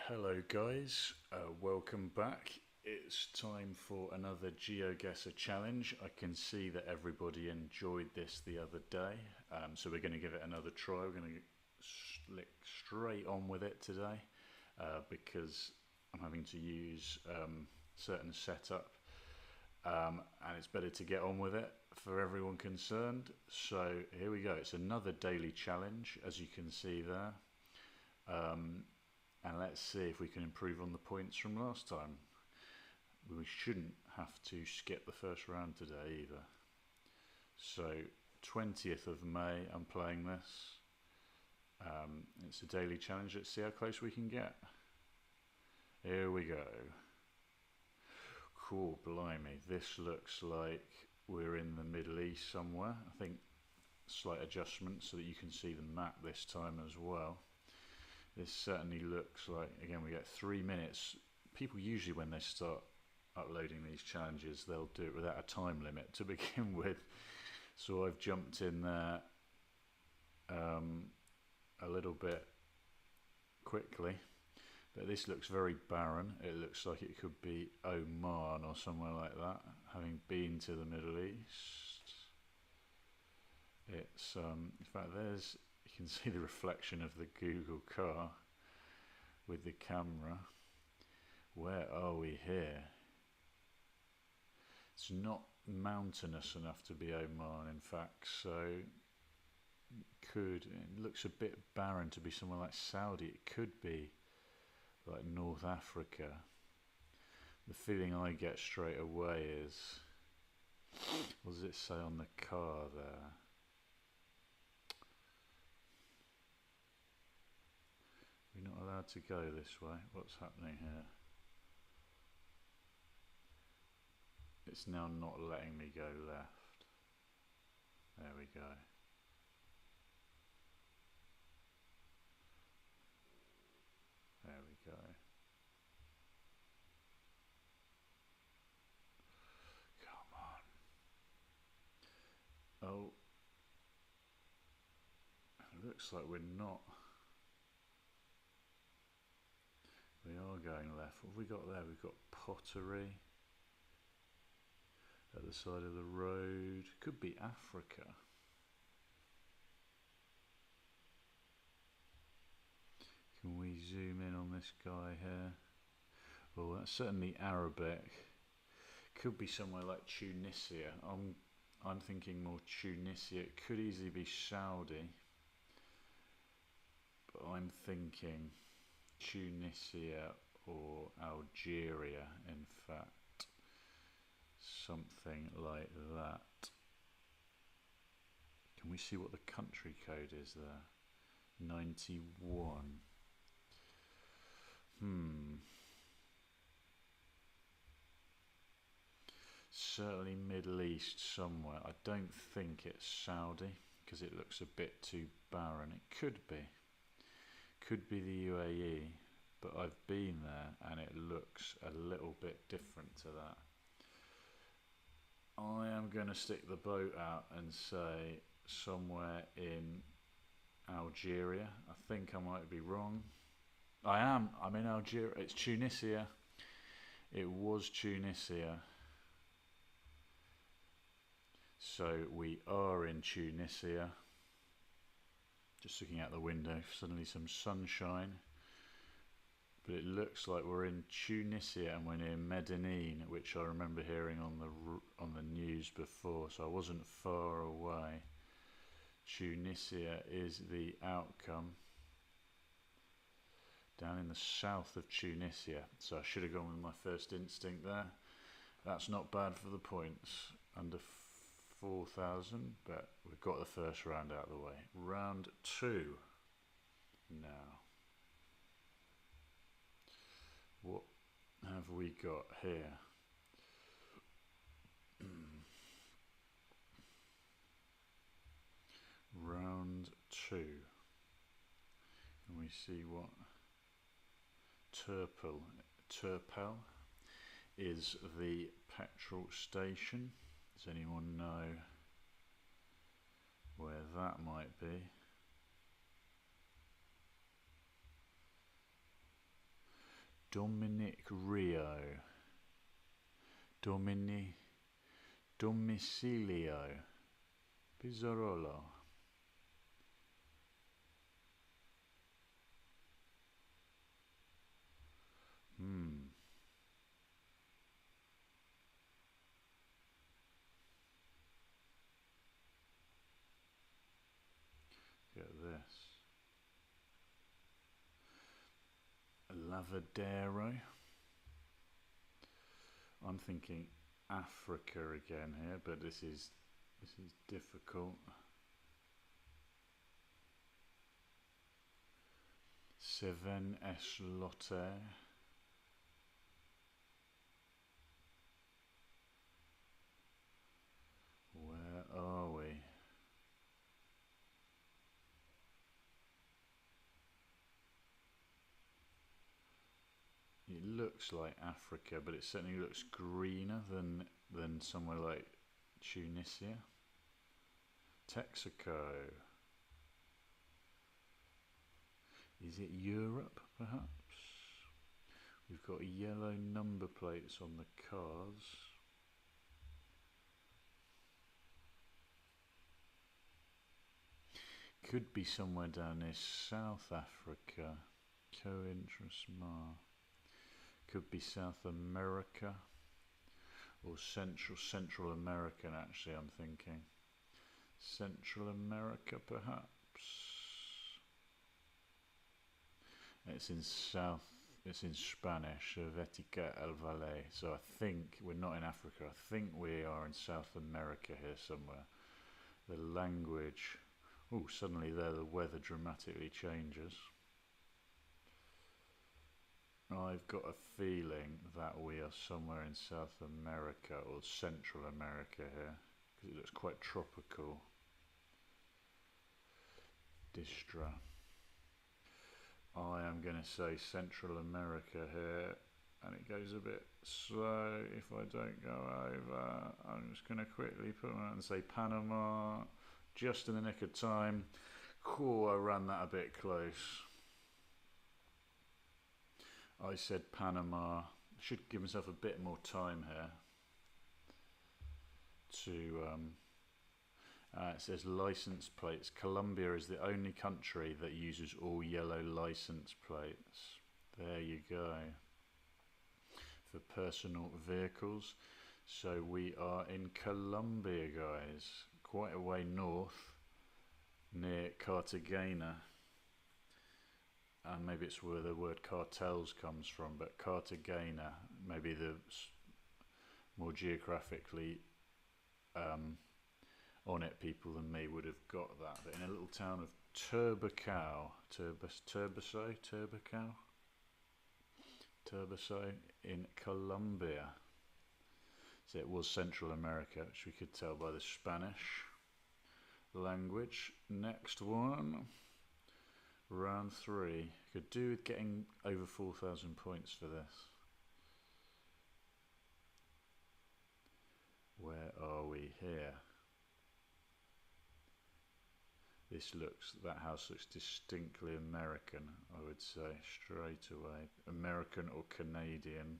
Hello guys, welcome back. It's time for another Geoguessr challenge. I can see that everybody enjoyed this the other day, so we're going to give it another try. We're going to slick straight on with it today because I'm having to use certain setup and it's better to get on with it for everyone concerned. So here we go. It's another daily challenge, as you can see there. And let's see if we can improve on the points from last time. We shouldn't have to skip the first round today either. So 20th of May I'm playing this. It's a daily challenge. Let's see how close we can get. Here we go. Cool, blimey. This looks like we're in the Middle East somewhere. I think slight adjustment so that you can see the map this time as well. This certainly looks like, again, we get 3 minutes. People usually, when they start uploading these challenges, they'll do it without a time limit to begin with. So I've jumped in there a little bit quickly. But this looks very barren. It looks like it could be Oman or somewhere like that, having been to the Middle East. It's, in fact, there's... You can see the reflection of the Google car with the camera. Where are we here? It's not mountainous enough to be Oman, in fact, so it looks a bit barren to be somewhere like Saudi. It could be like North Africa. The feeling I get straight away is, what does it say on the car there? We're not allowed to go this way. What's happening here? It's now not letting me go left. There we go. There we go. Come on. Oh. It looks like we're not. We are going left. What have we got there? We've got pottery at the side of the road. Could be Africa. Can we zoom in on this guy here? Oh, that's certainly Arabic. Could be somewhere like Tunisia. I'm thinking more Tunisia. It could easily be Saudi, but I'm thinking Tunisia or Algeria, in fact, something like that. Can we see what the country code is there? 91. Certainly Middle East somewhere. I don't think it's Saudi because it looks a bit too barren. It could be. Could be the UAE, but I've been there and it looks a little bit different to that. I am going to stick the boat out and say somewhere in Algeria. I think I might be wrong. I'm in Algeria. It's Tunisia. It was Tunisia. So we are in Tunisia. Just looking out the window, suddenly some sunshine, but it looks like we're in Tunisia and we're near Medellin, which I remember hearing on the news before, so I wasn't far away. Tunisia is the outcome, down in the south of Tunisia, so I should have gone with my first instinct there. That's not bad for the points, under 4,000, but we've got the first round out of the way. Round 2 now. What have we got here? Round 2. Can we see what Turpel is the petrol station? Does anyone know where that might be? Dominic Rio. Domicilio. Pizzarolo. Get this. Lavadero. I'm thinking Africa again here, but this is difficult. Seven Eslotter. Where are we? It looks like Africa, but it certainly looks greener than somewhere like Tunisia. Texaco. Is it Europe, perhaps? We've got yellow number plates on the cars. Could be somewhere down near South Africa. Cointrasmar. Could be South America or Central American, actually, I'm thinking. Central America, perhaps. It's in Spanish, Vetica el Valle. So I think we're not in Africa. I think we are in South America here somewhere. The language. Oh, suddenly there the weather dramatically changes. I've got a feeling that we are somewhere in South America or Central America here, because it looks quite tropical. Distra. I am going to say Central America here, and it goes a bit slow if I don't go over. I'm just going to quickly put on and say Panama, just in the nick of time. Cool, I ran that a bit close. I said Panama. Should give myself a bit more time here to it says license plates. Colombia is the only country that uses all yellow license plates. There you go. For personal vehicles. So we are in Colombia, guys. Quite a way north, near Cartagena. And maybe it's where the word cartels comes from, but Cartagena, maybe the more geographically on it people than me would have got that. But in a little town of Turbacao in Colombia. So it was Central America, which we could tell by the Spanish language. Next one. Round 3. Could do with getting over 4,000 points for this. Where are we here? That house looks distinctly American, I would say, straight away. American or Canadian.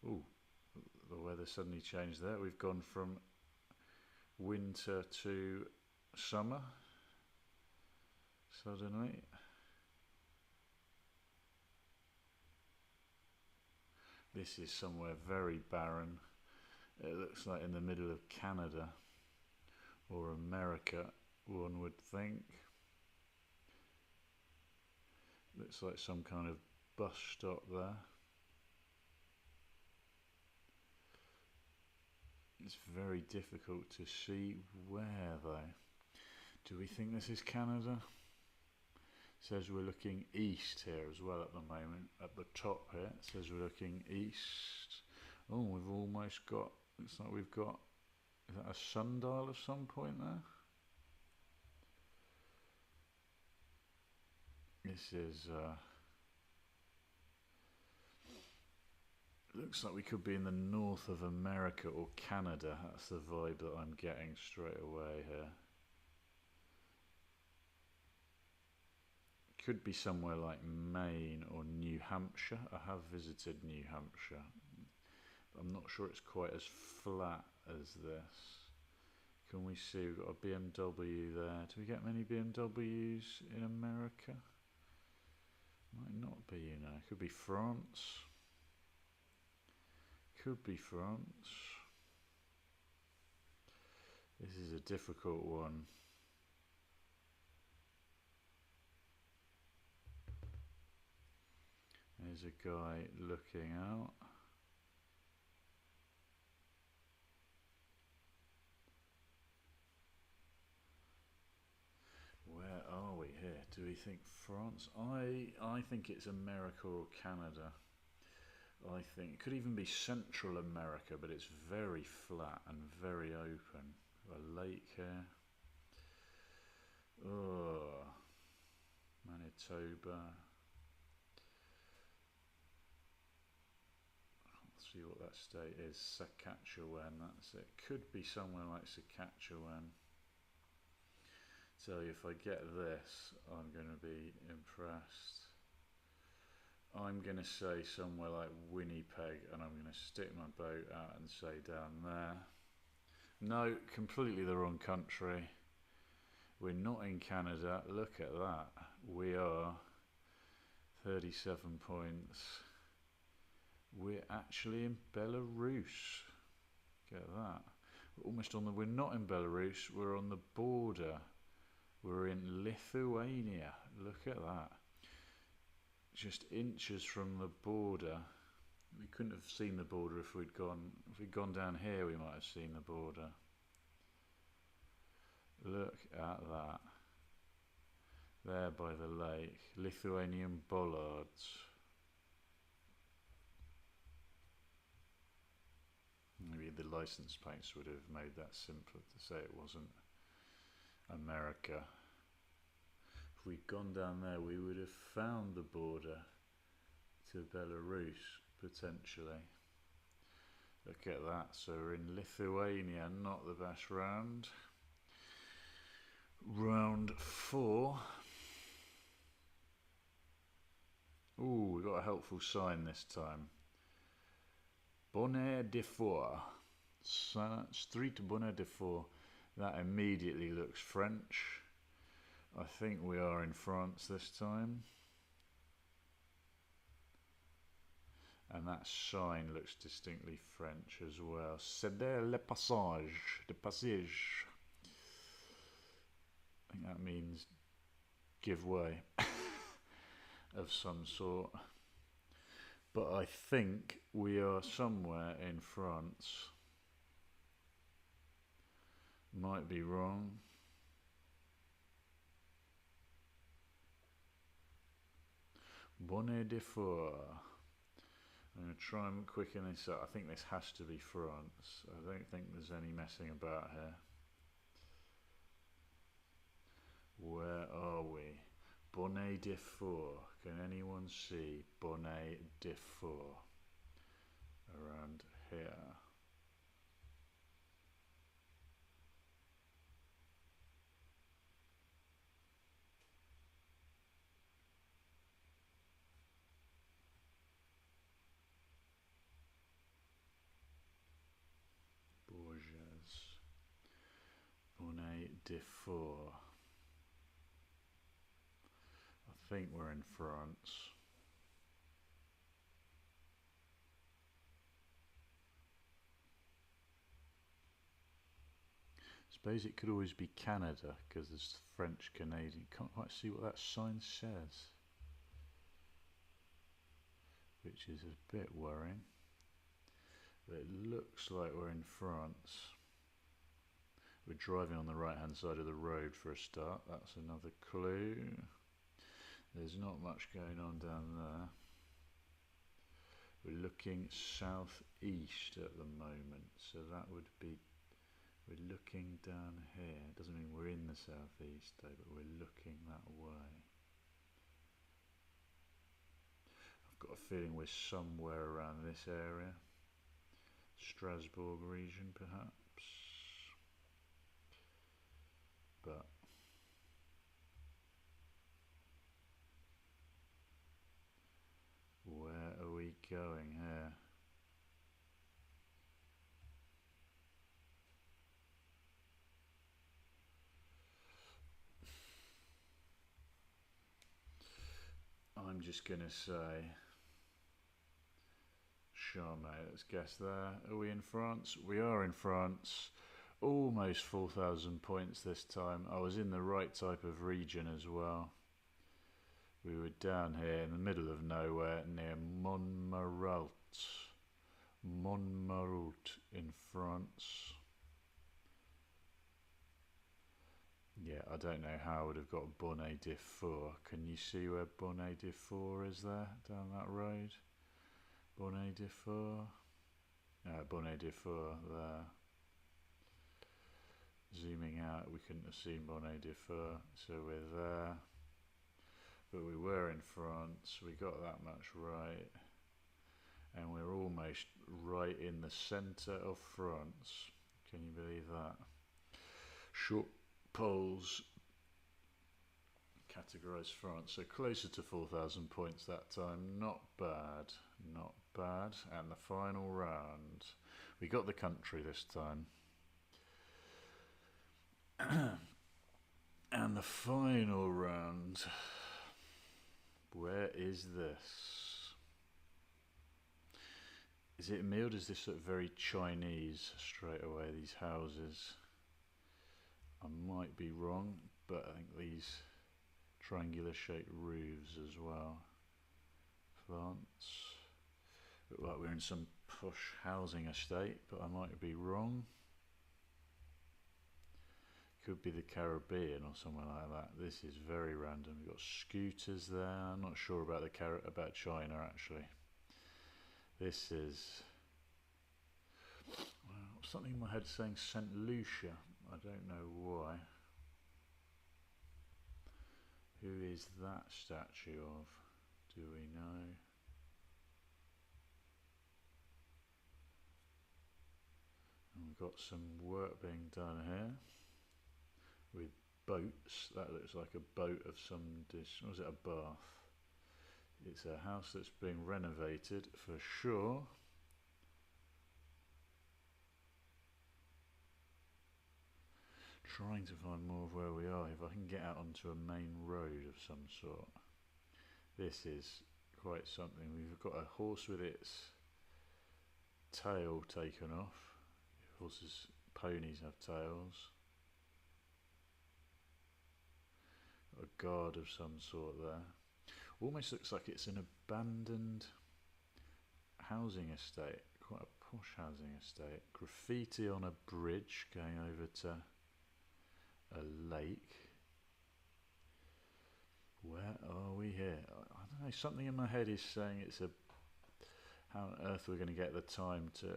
Ooh, the weather suddenly changed there. We've gone from winter to summer. Suddenly. This is somewhere very barren. It looks like in the middle of Canada or America, one would think. Looks like some kind of bus stop there. It's very difficult to see where though. Do we think this is Canada? Says we're looking east here as well at the moment. At the top here, it says we're looking east. Oh, we've almost got, looks like we've got, is that a sundial at some point there? This is, looks like we could be in the north of America or Canada. That's the vibe that I'm getting straight away here. Could be somewhere like Maine or New Hampshire. I have visited New Hampshire. I'm not sure it's quite as flat as this. Can we see we've got a BMW there? Do we get many BMWs in America? Might not be, you know. Could be France. Could be France. This is a difficult one. There's a guy looking out. Where are we here? Do we think France? I think it's America or Canada. I think it could even be Central America, but it's very flat and very open. A lake here. Oh, Manitoba. Let's see what that state is. Saskatchewan, that's it. Could be somewhere like Saskatchewan. Tell you, if I get this, I'm going to be impressed. I'm going to say somewhere like Winnipeg, and I'm going to stick my boat out and say down there. No, completely the wrong country. We're not in Canada. Look at that. We are 37 points. We're actually in Belarus. Get that. We're almost on the... We're not in Belarus. We're on the border. We're in Lithuania. Look at that. Just inches from the border. We couldn't have seen the border if we'd gone down here. We might have seen the border. Look at that. There by the lake. Lithuanian bollards. Maybe the license plates would have made that simpler to say it wasn't America. If we'd gone down there, we would have found the border to Belarus, potentially. Look at that. So we're in Lithuania, not the best round. Round 4. Ooh, we got a helpful sign this time. Bonnet de Four. Street Bonnet de Four. That immediately looks French. I think we are in France this time. And that sign looks distinctly French as well. Céder le passage. The passage. I think that means give way of some sort. But I think we are somewhere in France. Might be wrong. Bonnet de Four. I'm going to try and quicken this up. I think this has to be France. I don't think there's any messing about here. Where are we? Bonnet de Four. Can anyone see Bonnet de Four? Around here. Bourges. Bonnet de Four. I think we're in France. I suppose it could always be Canada because there's French Canadian. Can't quite see what that sign says, which is a bit worrying. But it looks like we're in France. We're driving on the right hand side of the road for a start. That's another clue. There's not much going on down there. We're looking southeast at the moment, so that would be, we're looking down here. It doesn't mean we're in the southeast though, but we're looking that way. I've got a feeling we're somewhere around this area. Strasbourg region perhaps. But going here? I'm just going to say Charme. Let's guess there. Are we in France? We are in France. Almost 4,000 points this time. I was in the right type of region as well. We were down here in the middle of nowhere near Montmirault. Montmirault in France. Yeah, I don't know how I would have got Bonnet de Four. Can you see where Bonnet de Four is there, down that road? Bonnet de Four? Bonnet de Four there. Zooming out, we couldn't have seen Bonnet de Four, so we're there. But we were in France, we got that much right. And we're almost right in the centre of France. Can you believe that? Short polls categorise France, so closer to 4,000 points that time. Not bad, not bad. And the final round, we got the country this time. And the final round, where is this? Is it me or does this look very Chinese straight away, these houses? I might be wrong, but I think these triangular shaped roofs as well. Plants. Look like we're in some posh housing estate, but I might be wrong. Could be the Caribbean or somewhere like that. This is very random. We've got scooters there. I'm not sure about about China actually. This is something in my head saying St. Lucia. I don't know why. Who is that statue of? Do we know? And we've got some work being done here with boats. That looks like a boat of some or is it a bath? It's a house that's being renovated for sure. Trying to find more of where we are, if I can get out onto a main road of some sort. This is quite something. We've got a horse with its tail taken off. Horses, ponies have tails. Got a guard of some sort there. Almost looks like it's an abandoned housing estate, quite a posh housing estate. Graffiti on a bridge going over to a lake. Where are we here? I don't know, something in my head is saying it's a... How on earth we're going to get the time to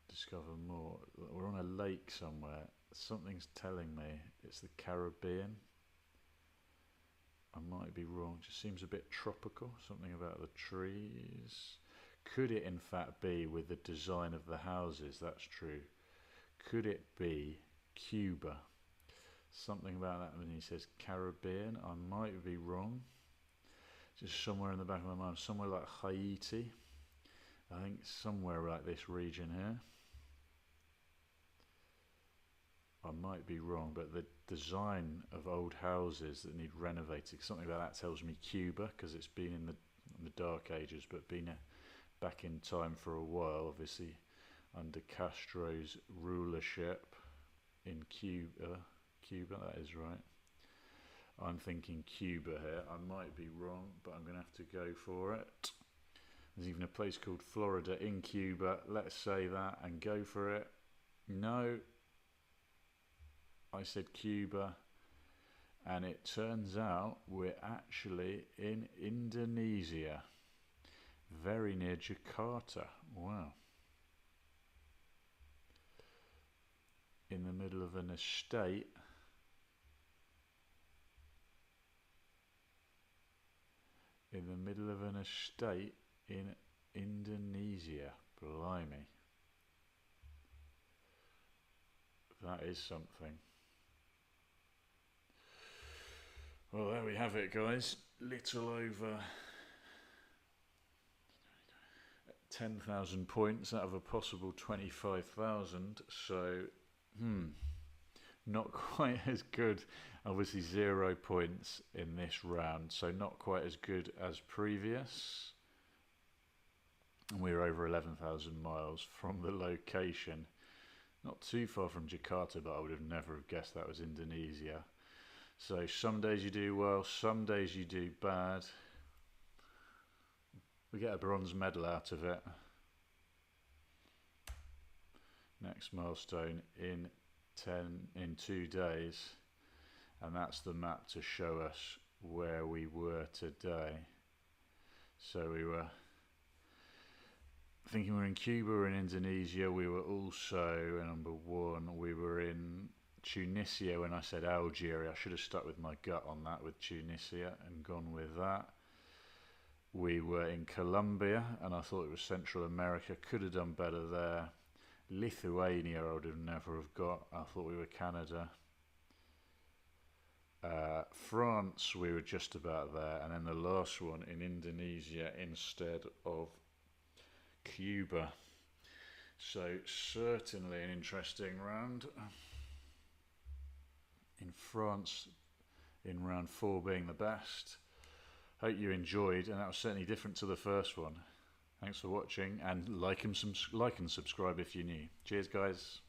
discover more? We're on a lake somewhere. Something's telling me it's the Caribbean. I might be wrong, just seems a bit tropical, something about the trees. Could it in fact be with the design of the houses? That's true. Could it be Cuba? Something about that when he says Caribbean, I might be wrong. Just somewhere in the back of my mind, somewhere like Haiti. I think somewhere like this region here. I might be wrong, but the design of old houses that need renovating, something about that tells me Cuba, because it's been in the Dark Ages, but been back in time for a while, obviously under Castro's rulership in Cuba. Cuba, that is right. I'm thinking Cuba here. I might be wrong, but I'm going to have to go for it. There's even a place called Florida in Cuba. Let's say that and go for it. No. I said Cuba, and it turns out we're actually in Indonesia, very near Jakarta. Wow. In the middle of an estate. In the middle of an estate in Indonesia. Blimey. That is something. Well, there we have it, guys. Little over 10,000 points out of a possible 25,000. So, not quite as good. Obviously 0 points in this round, so not quite as good as previous. And we're over 11,000 miles from the location. Not too far from Jakarta, but I would have never have guessed that was Indonesia. So some days you do well, some days you do bad. We get a bronze medal out of it. Next milestone in 2 days, and that's the map to show us where we were today. So we were thinking we're in Cuba, we're in Indonesia, we were also number 1, we were in Tunisia when I said Algeria. I should have stuck with my gut on that with Tunisia and gone with that. We were in Colombia and I thought it was Central America, could have done better there. Lithuania I would have never have got, I thought we were Canada. France we were just about there, and then the last one in Indonesia instead of Cuba. So certainly an interesting round. In France in round 4 being the best. Hope you enjoyed, and that was certainly different to the first one. Thanks for watching, and like and subscribe if you're new. Cheers guys.